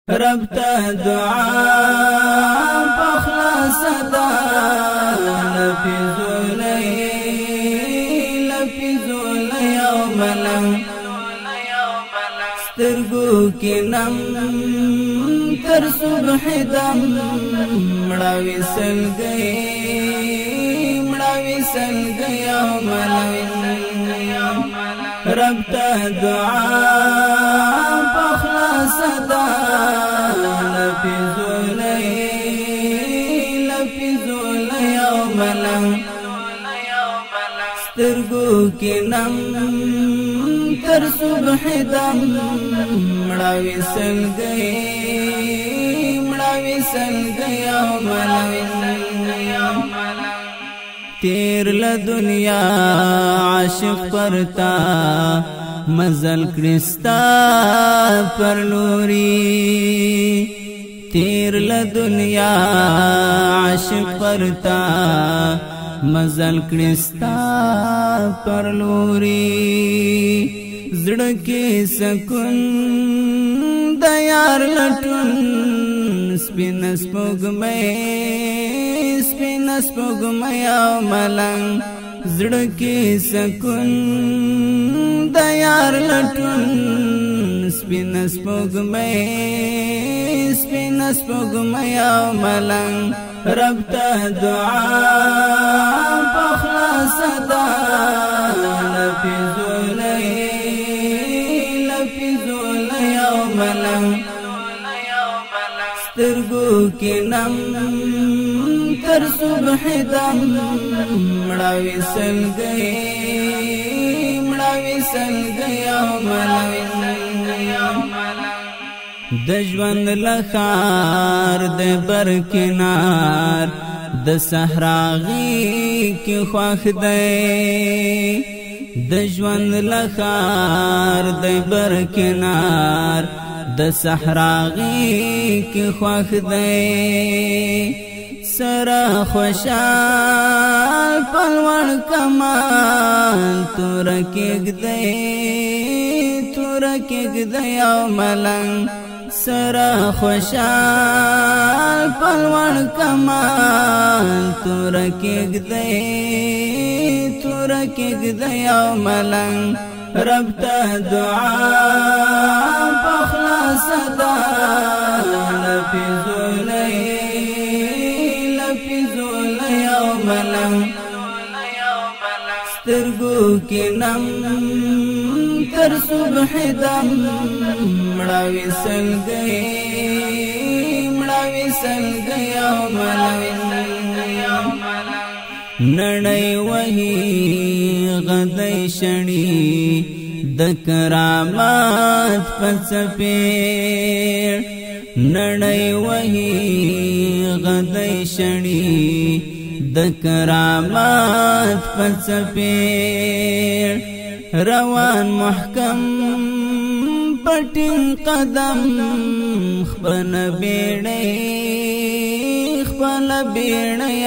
رب ته دعا پخلا صدا لفظولی او ملنگ سترگو کی نم تر صبح دم مڑاوی سل گئی او ملنگ رب ته دعا پخلا صدا لفظولی او ملنگ سترگو کی نم تر صبح دم مڑاوی سل گئی او ملنگ تیر لدنیا عاشق پرتا مزل کرستا پر نوری تیر لدنیا عاشق پرتا مزل کرستا پر نوری زڑکی سکن دیار لٹن سپین سپوگمئی او ملنگ زڑکی سکن دیار لٹن سپین سپوگمئی او ملنگ رب ته دعا پخلا صدا لفظولی او ملنگ سترگو کی نم تر صبح دم مڑاوی سل گئی او ملنگ دجوند لخار د برکنار د صحراغی کی خواخ دی دجوند لخار د برکنار د صحراغی کی خواخ دی سرا خوشال پلوان کمان تورکیگ دی او ملنگ سرا خوشال پلوان کمان تورکیگ دی او ملنگ رب ته دعا پخلا صدا لفظولی او ملنگ سترگو کی نم تر صبح دم مڑاوی سل گئی او ملنگ نڑی وحی غدی شنی د کرامات پڅپیر نڑی وحی غدی شنی د کرامات پڅپیر روان محکم پټین قدم خپل بیړی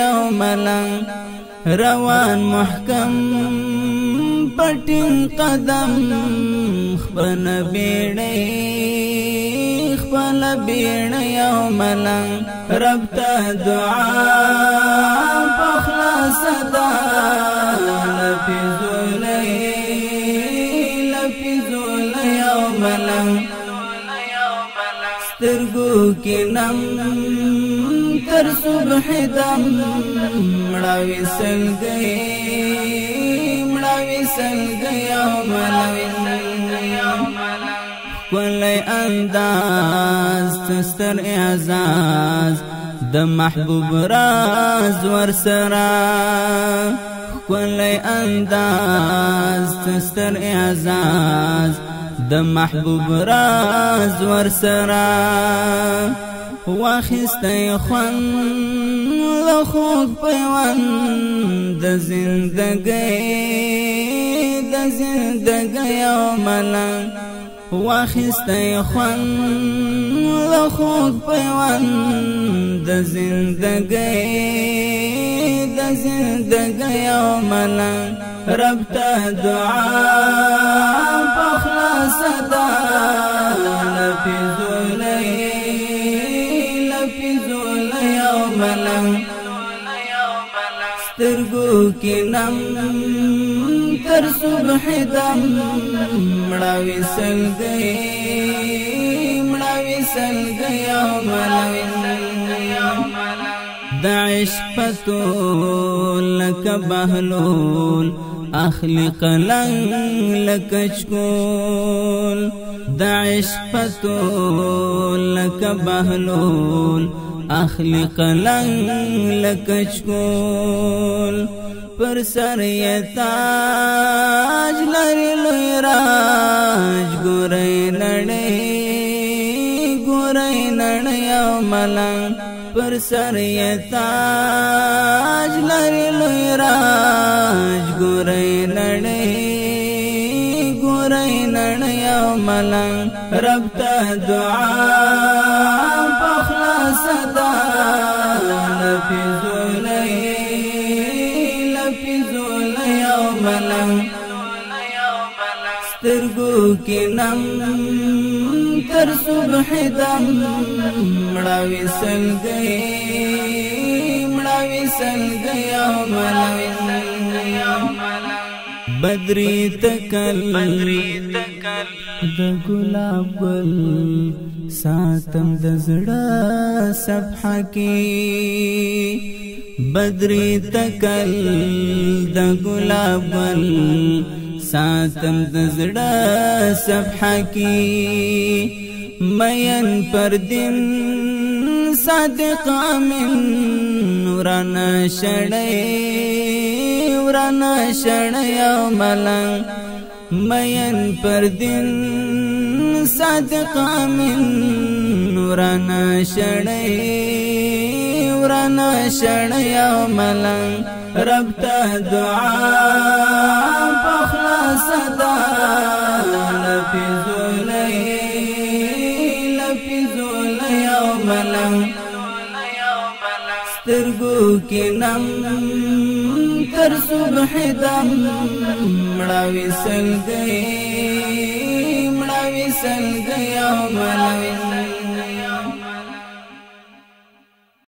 او ملنگ روان محکم پټین قدم خپل بیړی او ملنگ رب ته دعا پخلا صدا لفظولی او ملنگ سترگو کی نم تر صبح دم مڑاوی سل گئی او ملنگ کلی انداز تستر اعزاز د محبوب راز ورسرا کلی انداز تستر اعزاز د محبوب راز ورسرا واخستی خوند خوږ پیوند د زندګۍ او ملنګ واخستی خوند خوږ پیوند د زندګۍ او ملنګ رب ته دعا پخلا صدا لفظولی سترګو کې نم تر صبح دم مړه وصل گئی او ملنګ د عشق پتول لکه بهلول اخلی قلنگ لکچکول د عشق پتول لکه بهلول اخلی قلنگ لکچکول پر سر یتاج لری لوی راج ګورئ نړۍ او ملنګ پر سر یتاج لری لوی راج ګورئ نړۍ او ملنګ رب ته دعا پخلا صدا لفظولی او ملنګ سترګو کې نم تر صبح دم مړه وصل گئی او ملنګ بدری تکل د ګلاب ګل ساتم د زړه صفحه کې بدری تکل د ګلاب ګل ساتم د زړه صفحه کې مین پر دین صادق امین ورانه شړې او ملنګ مین پر دین صادق امین ورانه شړې او ملنګ رب ته دعا پخلا صدا لفظولی او ملنګ سترګو کې نم تر صبح دم مړه وصل گئی او ملنګ